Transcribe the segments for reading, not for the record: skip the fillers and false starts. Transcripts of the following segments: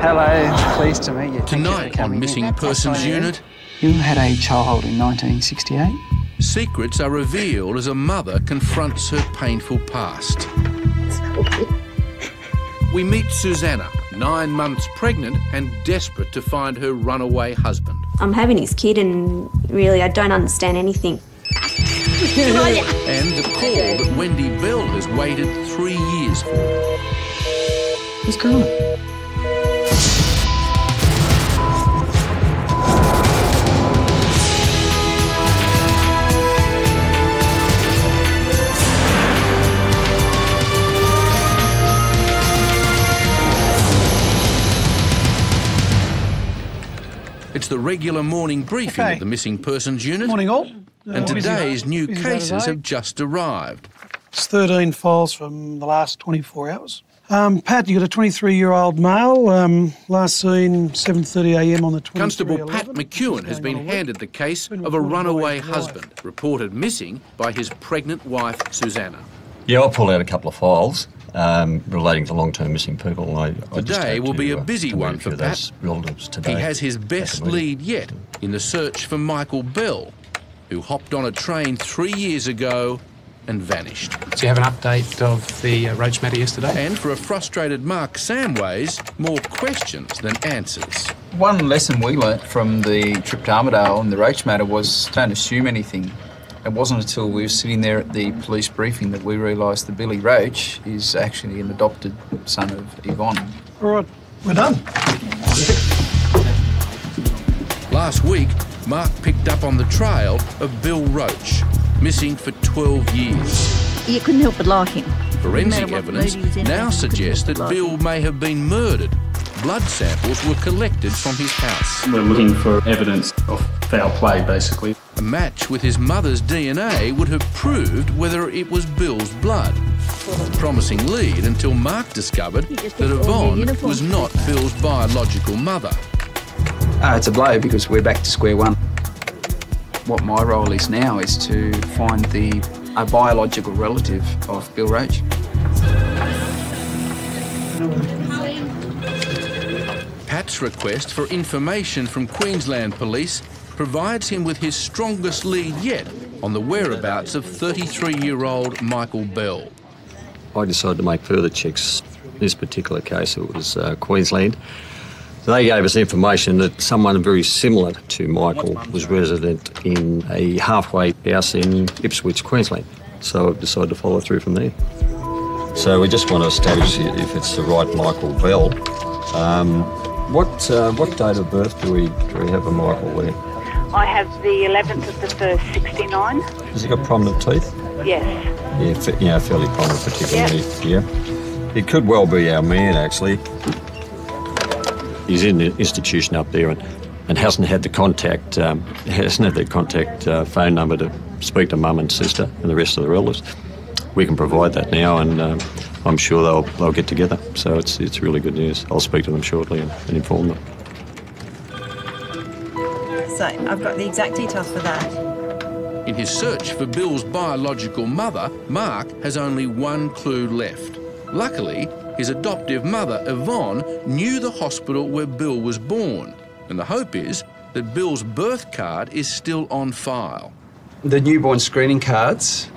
Hello, pleased to meet you. Tonight on Missing Persons Unit, you had a child in 1968? secrets are revealed as a mother confronts her painful past. We meet Suzannah, 9 months pregnant and desperate to find her runaway husband. I'm having his kid and really I don't understand anything. And the call that Wendy Bell has waited 3 years for. He's gone. It's the regular morning briefing of the Missing Persons Unit. Morning all. And today's new cases have just arrived. It's 13 files from the last 24 hours. Pat, you got a 23-year-old male, last seen 7:30am on the 23rd. Constable Pat McEwen has been handed the case of a runaway husband, reported missing by his pregnant wife, Suzannah. Yeah, I'll pull out a couple of files relating to long-term missing people. Today will be a busy one for Pat. Today. He has his best lead yet in the search for Michael Bell, who hopped on a train 3 years ago and vanished. Do you have an update of the Roach matter yesterday? And for a frustrated Mark SAMWAYS, more questions than answers. One lesson we learnt from the trip to Armidale and the Roach matter was don't assume anything. It wasn't until we were sitting there at the police briefing that we realised that Billy Roach is actually an adopted son of Yvonne. All right, we're done. Last week, Mark picked up on the trail of Bill Roach, missing for 12 years. You couldn't help but like him. Forensic evidence now suggests that Bill may have been murdered. Blood samples were collected from his house. We're looking for evidence of foul play, basically. A match with his mother's DNA would have proved whether it was Bill's blood. Promising lead until Mark discovered that Yvonne was not Bill's biological mother. It's a blow because we're back to square one. What my role is now is to find a biological relative of Bill Roach. Pat's request for information from Queensland Police provides him with his strongest lead yet on the whereabouts of 33-year-old Michael Bell. I decided to make further checks. In this particular case, it was Queensland. They gave us information that someone very similar to Michael was resident in a halfway house in Ipswich, Queensland. So I've decided to follow through from there. So we just want to establish if it's the right Michael Bell. What date of birth do we have a Michael there? I have the 11th of the 1st, 69. Has he got prominent teeth? Yes. Yeah, fairly prominent, particularly. Yep. Yeah. It could well be our man, actually. He's in the institution up there and hasn't had the contact, phone number to speak to mum and sister and the rest of the relatives. We can provide that now, and I'm sure they'll get together. So it's really good news. I'll speak to them shortly and inform them. So I've got the exact details for that. In his search for Bill's biological mother, Mark has only one clue left. Luckily, his adoptive mother, Yvonne, knew the hospital where Bill was born, and the hope is that Bill's birth card is still on file. The newborn screening cards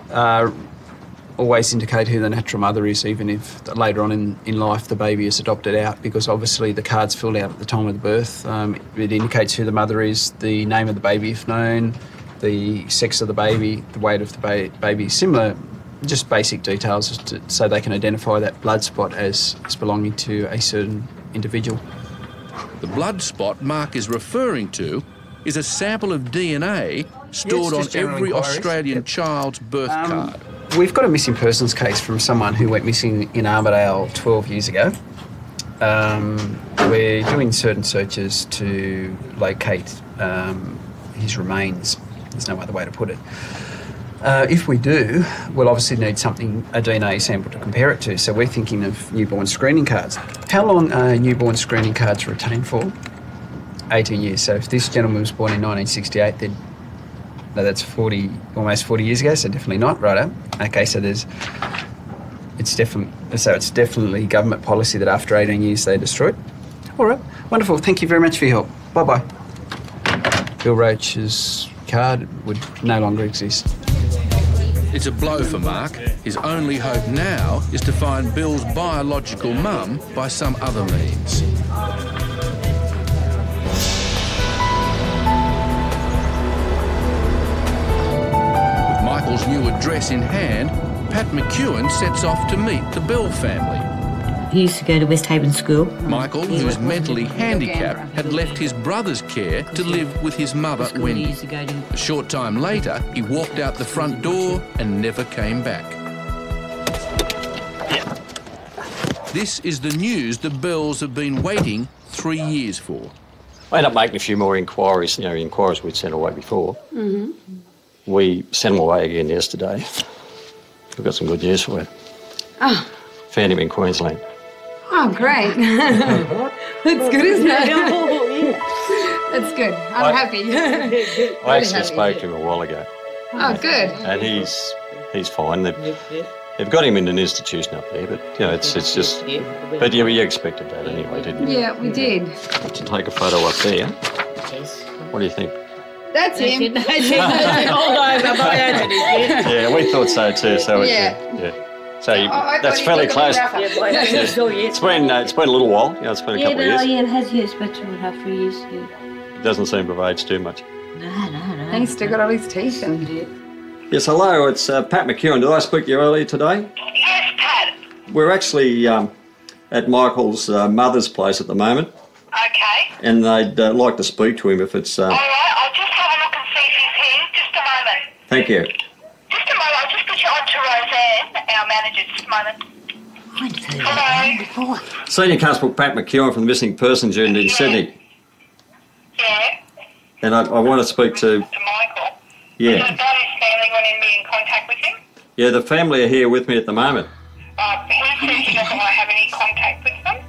always indicate who the natural mother is, even if later on in life the baby is adopted out, because obviously the card's filled out at the time of the birth. It indicates who the mother is, the name of the baby if known, the sex of the baby, the weight of the baby, similar, just basic details so they can identify that blood spot as belonging to a certain individual. The blood spot Mark is referring to is a sample of DNA stored on every Australian child's birth card. We've got a missing persons case from someone who went missing in Armidale 12 years ago. We're doing certain searches to locate his remains. There's no other way to put it. If we do, we'll obviously need a DNA sample to compare it to, so we're thinking of newborn screening cards. How long are newborn screening cards retained for? 18 years. So if this gentleman was born in 1968, then that's almost 40 years ago, so definitely not, righto. Okay, so it's definitely government policy that after 18 years they destroy it. All right, wonderful. Thank you very much for your help. Bye-bye. Bill Roach's card would no longer exist. It's a blow for Mark. His only hope now is to find Bill's biological mum by some other means. With Michael's new address in hand, Pat McEwen sets off to meet the Bell family. He used to go to West Haven School. Michael, who's mentally handicapped, had left his brother's care to live with his mother, Wendy. A short time later, he walked out the front door and never came back. This is the news the Bells have been waiting 3 years for. I ended up making a few more inquiries, inquiries we'd sent away before. Mm-hmm. We sent them away again yesterday. We've got some good news for you. Oh. Found him in Queensland. Oh, great. That's good, isn't it? That's good. I'm happy. I actually spoke to him a while ago. Oh, good. And he's fine. They've got him in an institution up there, but, it's just... But you expected that anyway, didn't you? Yeah, we did. To take a photo up there. What do you think? That's him. Yeah, we thought so too. So yeah. So that's fairly close. It's been a little while. It's been a couple of years. Yeah, it has, yes, about 2.5, 3 years. Yeah. It doesn't seem to have aged too much. No. He's still got all his teeth in. Yes, hello. It's Pat McEwen. Did I speak to you earlier today? Yes, Pat. We're actually at Michael's mother's place at the moment. Okay. And they'd like to speak to him if it's... All right, I'll just have a look and see if he's here. Just a moment. Thank you. Just a moment. I'll just put you on to Roseanne, our manager. Just a moment. Hello. Senior Constable Pat McEwen from the Missing Persons Unit in Sydney. Yeah. And I want to speak to... To Michael. Yeah. Does his family want to be in contact with him? Yeah, the family are here with me at the moment. He says he doesn't want to have any contact with them.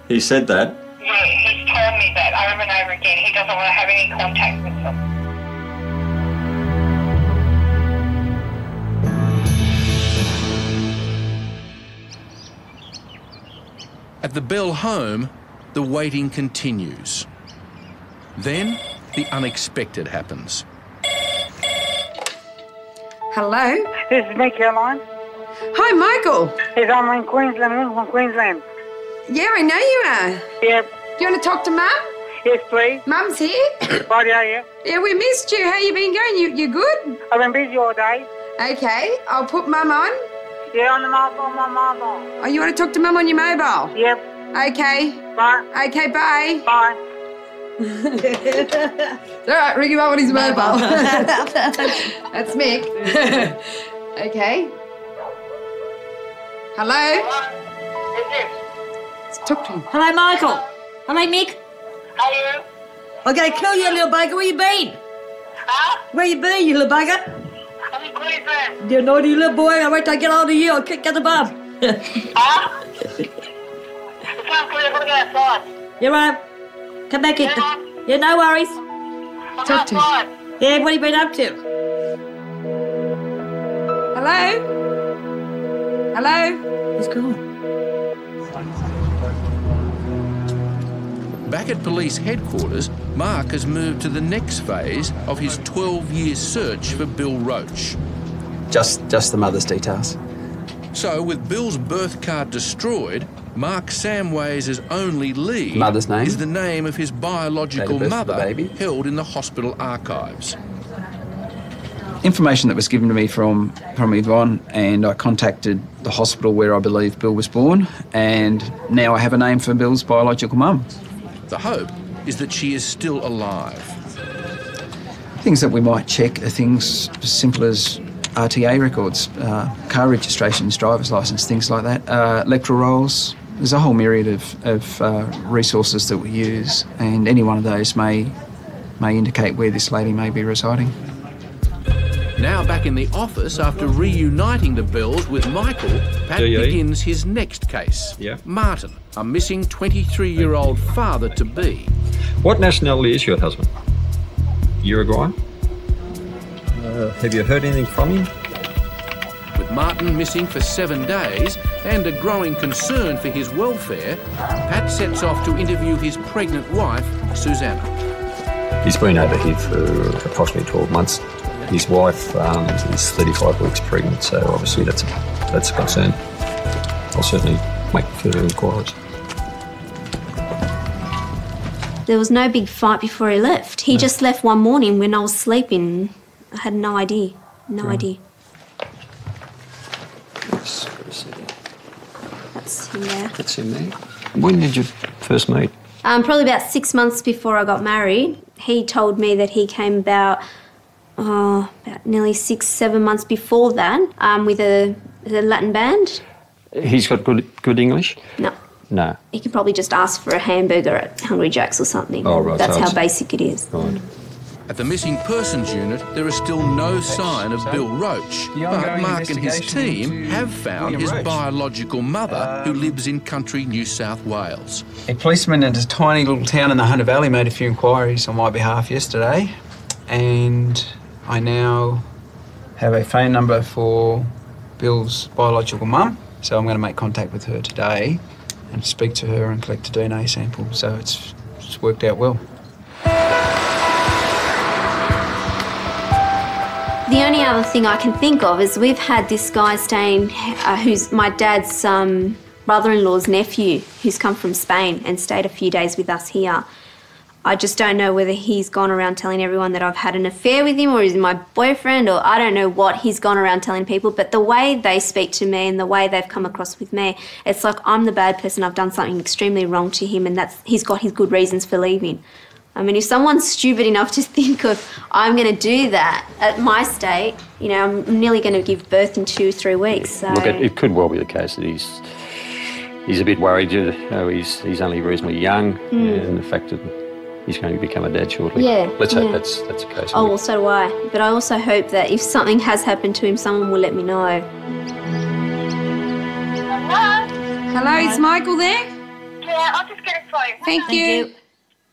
He said that? Yeah, he's told me that over and over again. He doesn't want to have any contact with them. At the Bell home, the waiting continues. Then, the unexpected happens. Hello? This is Nick Caroline. Hi, Michael. Yes, I'm in Queensland. I'm from Queensland. Yeah, I know you are. Yep. Do you want to talk to Mum? Yes, please. Mum's here? Right, yeah. Yeah, we missed you. How you been going? You good? I've been busy all day. Okay, I'll put Mum on. Yeah, on my mobile. Oh, you want to talk to Mum on your mobile? Yep. Okay. Bye. Okay, bye. Bye. It's all right, ring him up on his mobile. That's Mick. Okay. Hello? Let's talk to him. Hello, Michael. Hello, Mick. How are you? I'm going to kill you, little bugger. Where you been? Huh? Where you been, you little bugger? I'm in Queensland. You naughty little boy. I'll wait till I get hold of you. I'll kick you in the bum. Huh? It's not clear. I'm going to go outside. You're right. Come back in. Yeah, no worries. Talk to him. Yeah, what have you been up to? Hello? Hello? He's gone. Back at police headquarters, Mark has moved to the next phase of his 12-year search for Bill Roach. Just the mother's details. So, with Bill's birth card destroyed, Mark SAMWAYS' only lead Mother's name? is the name of his biological Date of birth for the mother baby? held in the hospital archives. Information that was given to me from Yvonne, and I contacted the hospital where I believe Bill was born, and now I have a name for Bill's biological mum. The hope is that she is still alive. Things that we might check are things as simple as RTA records, car registrations, driver's licence, things like that, electoral rolls. There's a whole myriad of resources that we use, and any one of those may indicate where this lady may be residing. Now back in the office, after reuniting the Bells with Michael, Pat begins his next case. Yeah. Martin, a missing 23-year-old father-to-be. What nationality is your husband? Uruguayan? Have you heard anything from him? With Martin missing for 7 days, and a growing concern for his welfare, Pat sets off to interview his pregnant wife, Suzannah. He's been over here for approximately 12 months. His wife is 35 weeks pregnant, so obviously that's a concern. I'll certainly make further inquiries. There was no big fight before he left. He just left one morning when I was sleeping. I had no idea. No idea. That's him there. That's him there. When did you first meet? Probably about 6 months before I got married. He told me that he came about nearly 6-7 months before that with a Latin band. He's got good English? No. No. He could probably just ask for a hamburger at Hungry Jack's or something. Oh, right. That's how basic it is. Right. At the Missing Persons Unit, there is still no sign of Bill Roach, but Mark and his team have found his biological mother, who lives in country New South Wales. A policeman in a tiny little town in the Hunter Valley made a few inquiries on my behalf yesterday, and I now have a phone number for Bill's biological mum, so I'm going to make contact with her today and speak to her and collect a DNA sample, so it's worked out well. The only other thing I can think of is we've had this guy staying, who's my dad's brother-in-law's nephew, who's come from Spain and stayed a few days with us here. I just don't know whether he's gone around telling everyone that I've had an affair with him or he's my boyfriend, or I don't know what he's gone around telling people, but the way they speak to me and the way they've come across with me, it's like I'm the bad person, I've done something extremely wrong to him, and he's got his good reasons for leaving. I mean, if someone's stupid enough to think of, I'm going to do that at my state, you know, I'm nearly going to give birth in 2 or 3 weeks. So. Look, it could well be the case that he's a bit worried. You know, he's only reasonably young, and the fact that he's going to become a dad shortly. Yeah. Let's hope that's the case. Oh, well, so do I. But I also hope that if something has happened to him, someone will let me know. Hello, is Michael there? Yeah, I'll just get it for you. Thank you.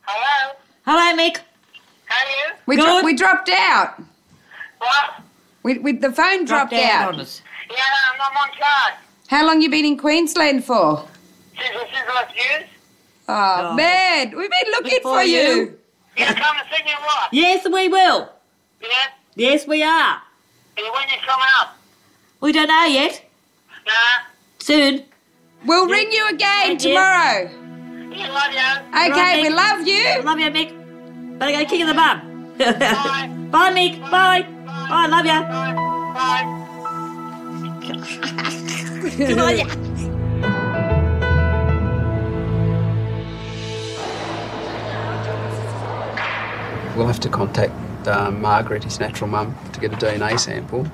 Hello? Hello, Mick. How are you? We dropped out. What? The phone dropped out. On us. Yeah, no, I'm on charge. How long you been in Queensland for? Since last years? Oh, man, we've been looking for you. You gonna come and see me or what? Yes, we will. Yeah? Yes, we are. When you coming up? We don't know yet. Nah. Soon. We'll ring you again tomorrow. Yeah, love you. Okay, Right, we Mick. love you. Love you, Mick. Better get a kick in the bum. Bye. Bye, Mick. Bye. Bye, love you. Bye. Good on ya. We'll have to contact Margaret, his natural mum, to get a DNA sample.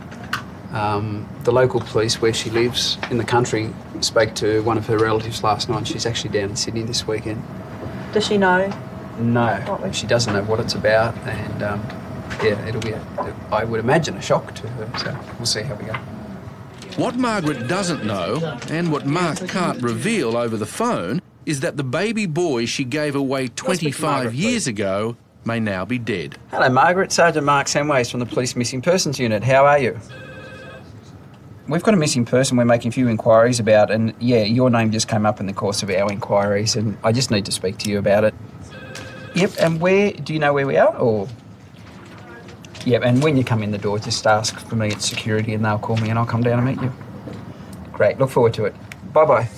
The local police where she lives in the country spoke to one of her relatives last night. She's actually down in Sydney this weekend. Does she know? No, she doesn't know what it's about, and yeah, it'll be, I would imagine, a shock to her, so we'll see how we go. What Margaret doesn't know, and what Mark can't reveal over the phone, is that the baby boy she gave away 25 years ago may now be dead. Hello, Margaret. Sergeant Mark SAMWAYS from the Police Missing Persons Unit. How are you? We've got a missing person we're making a few inquiries about, and yeah, your name just came up in the course of our inquiries, and I just need to speak to you about it. Yep, and do you know where we are, or? Yep, and when you come in the door, just ask for me at security and they'll call me and I'll come down and meet you. Great, look forward to it. Bye-bye.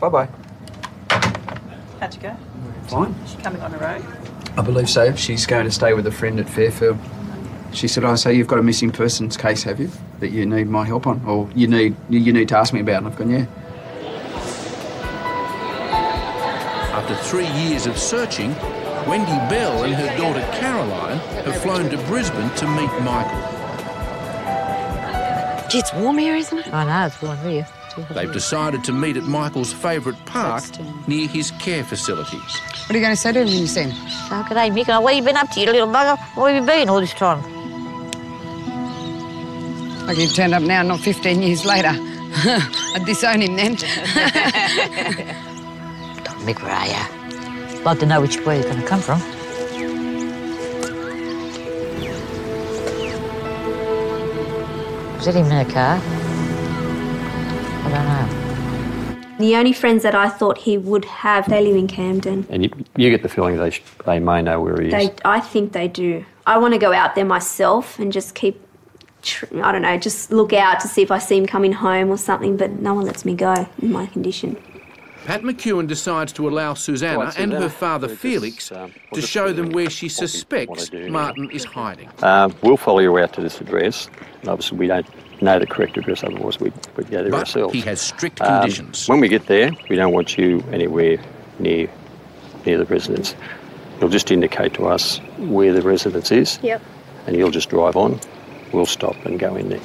Bye-bye. How'd you go? Fine. Is she coming on her own? I believe so. She's going to stay with a friend at Fairfield. She said, "I say you've got a missing persons case, have you? That you need my help on, or you need to ask me about." And I've gone, "Yeah." After 3 years of searching, Wendy Bell and her daughter Caroline have flown to Brisbane to meet Michael. Gee, it's warm here, isn't it? I know, it's warm here. They've decided to meet at Michael's favourite park near his care facilities. What are you going to say to him when you see him? Oh, g'day, Mick. What have you been up to, you little bugger? Where have you been all this time? Like you've turned up now, not 15 years later. I'd disown him then. Mick, where are you? I'd like to know which way you're going to come from. Was that him in a car? don't know. The only friends that I thought he would have, they live in Camden. And you get the feeling they may know where he is. I think they do. I want to go out there myself and just keep, I don't know, just look out to see if I see him coming home or something, but no one lets me go in my condition. Pat McEwen decides to allow Suzannah and her father Felix to show them where she suspects Martin is hiding. We'll follow you out to this address. Obviously, we don't know the correct address, otherwise we'd go there ourselves. He has strict conditions. When we get there, we don't want you anywhere near the residence. You'll just indicate to us where the residence is. Yep. And you'll just drive on. We'll stop and go in there.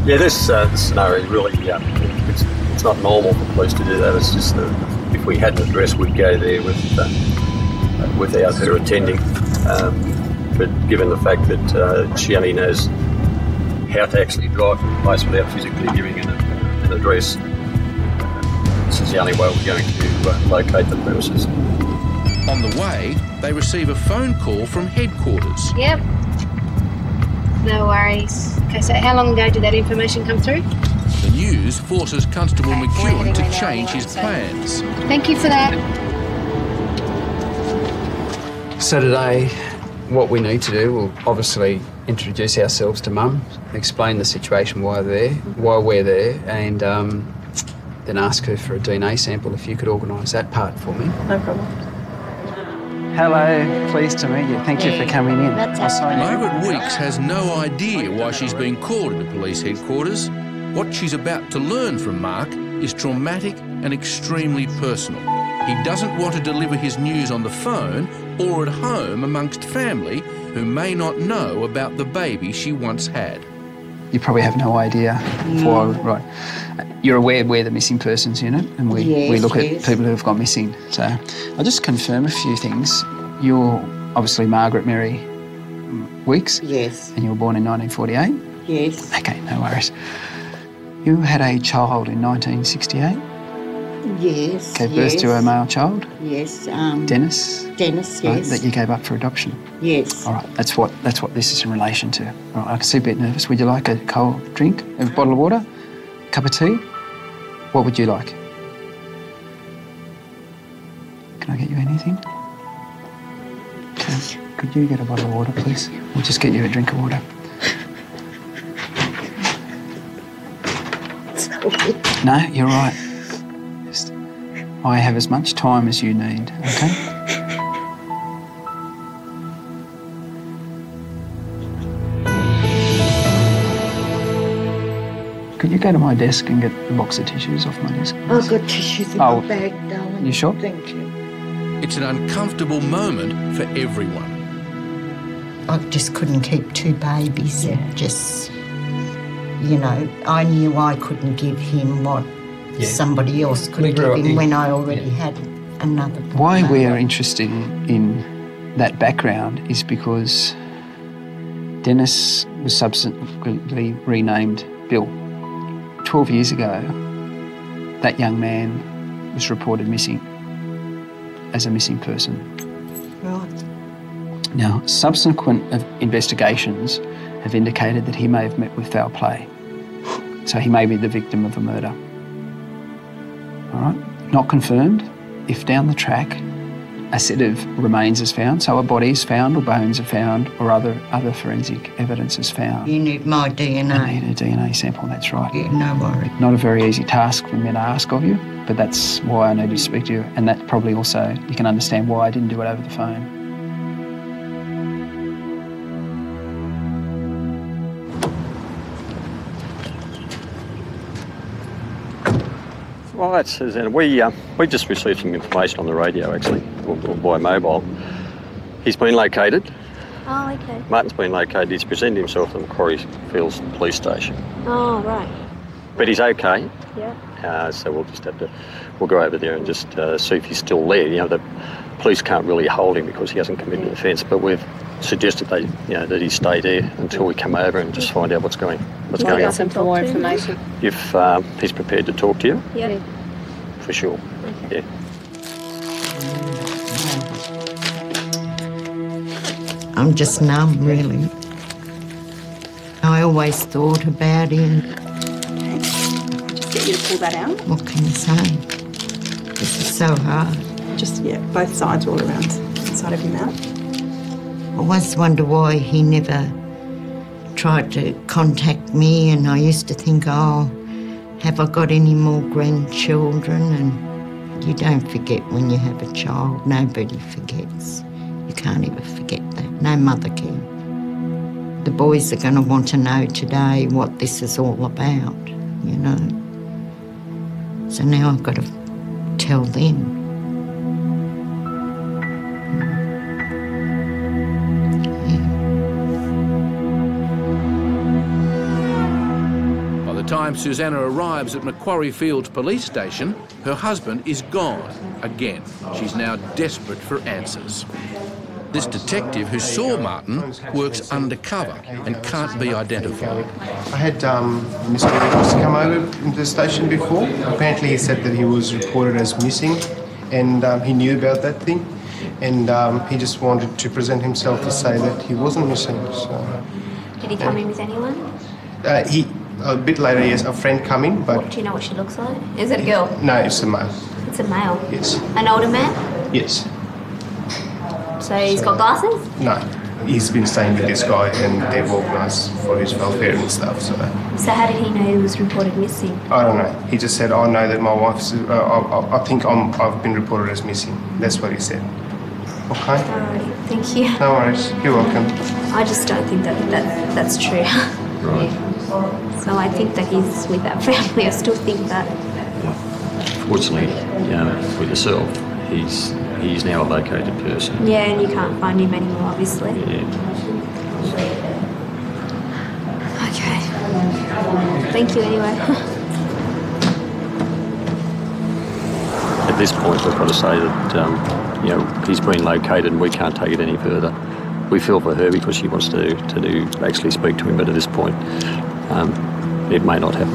Yeah, this scenario really, it's not normal for police to do that. It's just that if we had an address, we'd go there without her attending. But given the fact that she only knows how to actually drive to the place without physically giving an address, this is the only way we're going to locate the premises. On the way, they receive a phone call from headquarters. Yep. No worries. Okay, so how long ago did that information come through? The news forces Constable McEwen to change his plans. Thank you for that. So today, what we need to do, we'll obviously introduce ourselves to Mum, explain the situation, why we're there, and then ask her for a DNA sample if you could organise that part for me. No problem. Hello, pleased to meet you. Thank you for coming in. Margaret Weeks has no idea why she's been called into police headquarters. What she's about to learn from Mark is traumatic and extremely personal. He doesn't want to deliver his news on the phone or at home amongst family who may not know about the baby she once had. You probably have no idea why, right? You're aware we're the missing persons unit and we look at people who have gone missing. So I'll just confirm a few things. You're obviously Margaret Mary Weeks. Yes. And you were born in 1948? Yes. Okay, no worries. You had a child in 1968? Yes. Gave birth to a male child? Yes. Dennis? Dennis, yes. Right, that you gave up for adoption? Yes. All right, that's what this is in relation to. All right, I can see a bit nervous. Would you like a cold drink, a bottle of water, a cup of tea? What would you like? Can I get you anything? Okay. Could you get a bottle of water, please? We'll just get you a drink of water. No, you're right. I have as much time as you need, okay? Could you go to my desk and get the box of tissues off my desk, please? I've got tissues in my bag, darling. You sure? Thank you. It's an uncomfortable moment for everyone. I just couldn't keep two babies. It just, you know, I knew I couldn't give him what somebody else could give him when I already had another boy. Why we're interested in that background is because Dennis was subsequently renamed Bill. 12 years ago, that young man was reported missing as a missing person. Right. Now, subsequent investigations have indicated that he may have met with foul play. So he may be the victim of a murder. All right? Not confirmed. If down the track a set of remains is found, so a body is found or bones are found or other forensic evidence is found. You need my DNA. I need a DNA sample, that's right. Yeah, no worry. Not a very easy task for me to ask of you, but that's why I need to speak to you, and that probably also, you can understand why I didn't do it over the phone. Well, that's Suzannah. We just received some information on the radio, actually, or by mobile. He's been located. Oh, okay. Martin's been located. He's presented himself at the Macquarie Fields Police Station. Oh, right. But he's okay. Yeah. So we'll go over there and just see if he's still there. You know, the police can't really hold him because he hasn't committed an offence, but we've suggested that he stay there until we come over and just find out what's going on. Some more information. If he's prepared to talk to you. Yeah. For sure. Okay. Yeah. I'm just numb, really. I always thought about him. Just get you to pull that out. What can you say? This is so hard. Just, yeah, both sides all around the inside of your mouth. I always wonder why he never tried to contact me, and I used to think, oh, have I got any more grandchildren? And you don't forget when you have a child. Nobody forgets. You can't ever forget that. No mother can. The boys are going to want to know today what this is all about, you know. So now I've got to tell them. By the time Suzannah arrives at Macquarie Fields Police Station, her husband is gone again. She's now desperate for answers. This detective who saw Martin works undercover and can't be identified. I had Mr. Roach come over into the station before. Apparently he said that he was reported as missing, and he knew about that thing, and he just wanted to present himself to say that he wasn't missing. So, Did he come in with anyone? A bit later, yes, a friend coming, but... Do you know what she looks like? Is it a girl? No, it's a male. It's a male? Yes. An older man? Yes. So he's got glasses? No, he's been staying with this guy and they've organised for his welfare and stuff, so... So how did he know he was reported missing? I don't know. He just said, I know that my wife's... I think I've been reported as missing. That's what he said. Okay? Alright, thank you. No worries. You're welcome. I just don't think that's true. Right. So I think that he's with that family. I still think that. Fortunately, for yourself, he's now a located person. Yeah, and you can't find him anymore, obviously. Yeah. Okay. Thank you anyway. At this point, we've got to say that he's been located and we can't take it any further. We feel for her because she wants to actually speak to him, but at this point, it may not happen.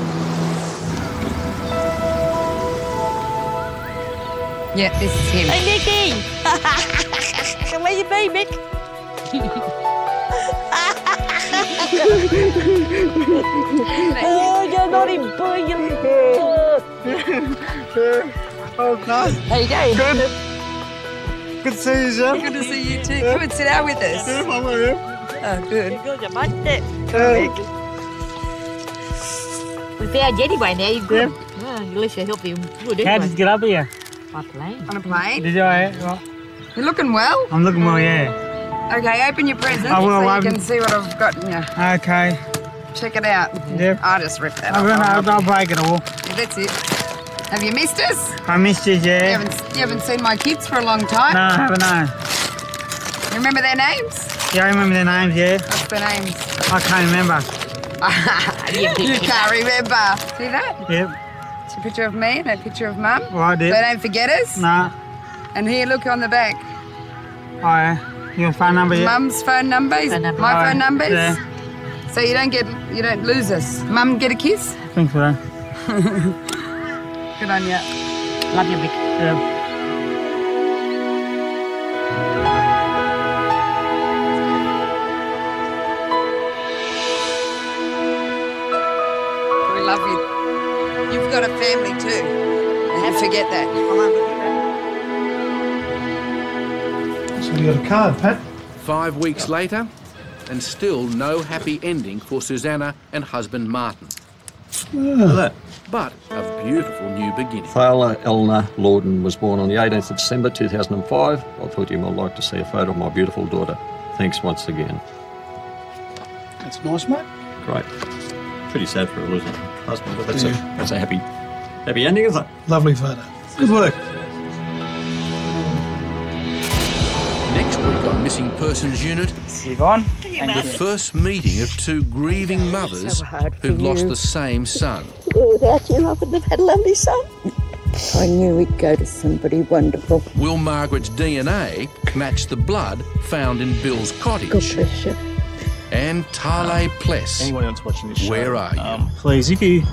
Yeah, this is him. Hey, Nicky! Where you been, Mick? Oh, you're not in boy, Oh, God. How you doing? Good. Good to see you, Jeff. Good to see you too. Come and sit down with us. Yeah, I'm here. Oh, good. Good, you must it. We found you anyway now. You're good. Oh, at least you helped him good anyway. How did you get up here? By plane. On a plane? Did you? What? You're looking well. I'm looking well, yeah. Okay, open your present I will, so you can see what I've got in here. Okay. Check it out. Yep. I'll just rip that I'll break it all. Yeah, that's it. Have you missed us? I missed you, yeah. You haven't seen my kids for a long time? No, I haven't, no. You remember their names? Yeah, I remember their names, yeah. What's their names? I can't remember. You can't remember. See that? Yep. It's a picture of me and a picture of Mum. Right, So yep. don't forget us. No. And here, look on the back. Oh, yeah. Your phone number, yeah? Mum's phone number, my phone numbers. Yeah. So you don't lose us. Mum, get a kiss? Thanks for that. Good on you. Love you, Mick. Yeah. We love you. You've got a family too. Don't forget that. So you got a card, Pat? 5 weeks later, and still no happy ending for Suzannah and husband Martin. But a beautiful new beginning. Fowler Eleanor Lorden was born on the 18th of December 2005. I thought you might like to see a photo of my beautiful daughter. Thanks once again. That's nice, mate. Great. Pretty sad for a losing husband, but that's a happy ending, isn't it? Lovely photo. Good work. Next week on Missing Persons Unit, Yvonne, the first meeting of two grieving mothers who've lost the same son. Without you, I wouldn't have had a lovely son. I knew we'd go to somebody wonderful. Will Margaret's DNA match the blood found in Bill's cottage? God bless you. And Tale Pless. Anyone else watching this show, where are you? Please, if you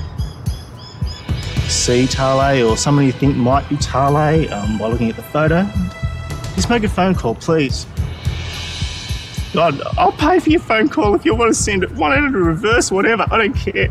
see Tale or somebody you think might be Tale while looking at the photo, just make a phone call, please. God, I'll pay for your phone call if you want to send it. Want it in reverse, whatever. I don't care.